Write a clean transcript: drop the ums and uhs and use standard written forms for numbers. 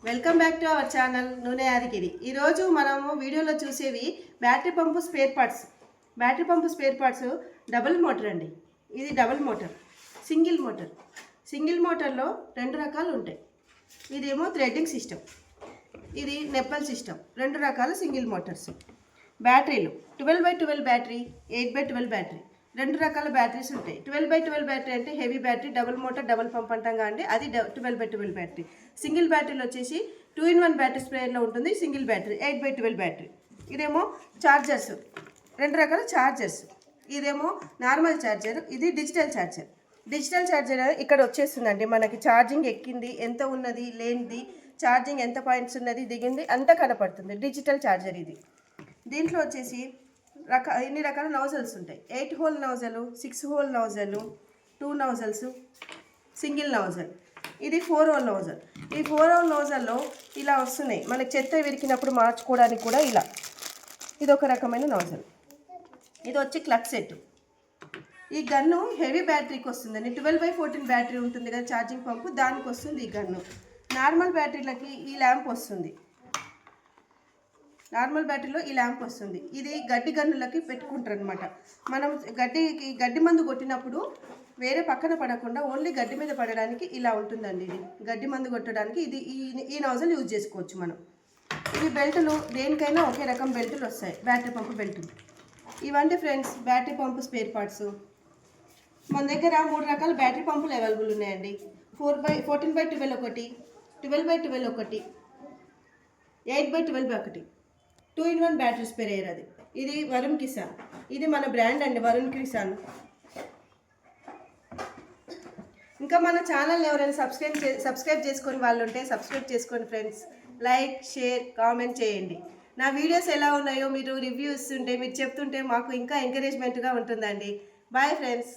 Welcome back to our channel Nune Yadagiri. ఈరోజు మనము వీడియోలో చూసేవి battery pump spare parts. Battery pump spare parts double motor అండి. ఇది double motor, single motor. Single మోటార్లో రెండు రకాలు ఉంటాయి. ఇదేమో థ్రెడ్డింగ్ సిస్టమ్, ఇది నెప్పల్ సిస్టమ్. రెండు రకాల సింగిల్ మోటార్స్. బ్యాటరీలు 12x12 బ్యాటరీ, 8x12 బ్యాటరీ. రెండు రకాల బ్యాటరీస్ ఉంటాయి. 12x12 బ్యాటరీ అంటే heavy battery, double motor double pump అంటాం కాబట్టి అది 12x12 బ్యాటరీ. సింగిల్ బ్యాటరీలో వచ్చేసి 2-in-1 బ్యాటరీ స్ప్రేయర్లో ఉంటుంది సింగిల్ బ్యాటరీ, 8x12 బ్యాటరీ. ఇదేమో ఛార్జర్స్, రెండు రకాల ఛార్జర్స్. ఇదేమో నార్మల్ ఛార్జర్, ఇది డిజిటల్ ఛార్జర్. డిజిటల్ ఛార్జర్ ఇక్కడ వచ్చేస్తుందండి. మనకి ఛార్జింగ్ ఎక్కింది, ఎంత ఉన్నది, లేనిది, ఛార్జింగ్ ఎంత పాయింట్స్ ఉన్నది, దిగింది అంతా కనపడుతుంది. డిజిటల్ ఛార్జర్ ఇది. దీంట్లో వచ్చేసి ఇన్ని రకాల నౌజల్స్ ఉంటాయి. 8 హోల్ నౌజలు, 6 హోల్ నౌజలు, 2 నౌజల్స్, సింగిల్ నౌజల్. ఇది 4 హోల్ నౌజల్. ఈ 4 హోల్ నౌజల్లో ఇలా వస్తున్నాయి. మనకి చెత్త విరికినప్పుడు మార్చుకోవడానికి కూడా ఇలా. ఇది ఒక రకమైన నౌజల్. ఇది వచ్చి క్లచ్ సెట్. ఈ గన్ను హెవీ బ్యాటరీకి వస్తుందండి. 12x14 బ్యాటరీ ఉంటుంది కదా ఛార్జింగ్ పంపు, దానికి వస్తుంది ఈ గన్ను. నార్మల్ బ్యాటరీలకి ఈ ల్యాంప్ వస్తుంది. నార్మల్ బ్యాటరీలో ఈ ల్యాంప్ వస్తుంది. ఇది గడ్డి గన్నులకి పెట్టుకుంటారు అనమాట. మనం గడ్డి మందు కొట్టినప్పుడు వేరే పక్కన పడకుండా ఓన్లీ గడ్డి మీద పడడానికి ఇలా ఉంటుందండి. ఇది గడ్డి మందు కొట్టడానికి ఇది ఈ నౌజల్ యూజ్ చేసుకోవచ్చు మనం. ఇవి బెల్టులు, దేనికైనా ఒకే రకం బెల్టులు వస్తాయి, బ్యాటరీ పంపు బెల్టులు. ఇవంటి friends battery pump spare parts. మన దగ్గర 3 రకాల బ్యాటరీ పంపులు అవైలబుల్ ఉన్నాయండి. 14x12 ఒకటి, 12x12 ఒకటి, 8x12 ఒకటి. 2-in-1 బ్యాటరీ స్ప్రేయర్ అది. ఇది వరుణ్ కిసాన్. ఇది మన బ్రాండ్ అండి, వరుణ్ కిసాన్. ఇంకా మన ఛానల్ ఎవరైనా సబ్స్క్రైబ్ చేసుకొని వాళ్ళు ఉంటే సబ్స్క్రైబ్ చేసుకోండి ఫ్రెండ్స్. లైక్, షేర్, కామెంట్ చేయండి. నా వీడియోస్ ఎలా ఉన్నాయో మీరు రివ్యూస్ ఉంటే మీరు చెప్తుంటే మాకు ఇంకా ఎంకరేజ్మెంట్గా ఉంటుందండి. Boy friends.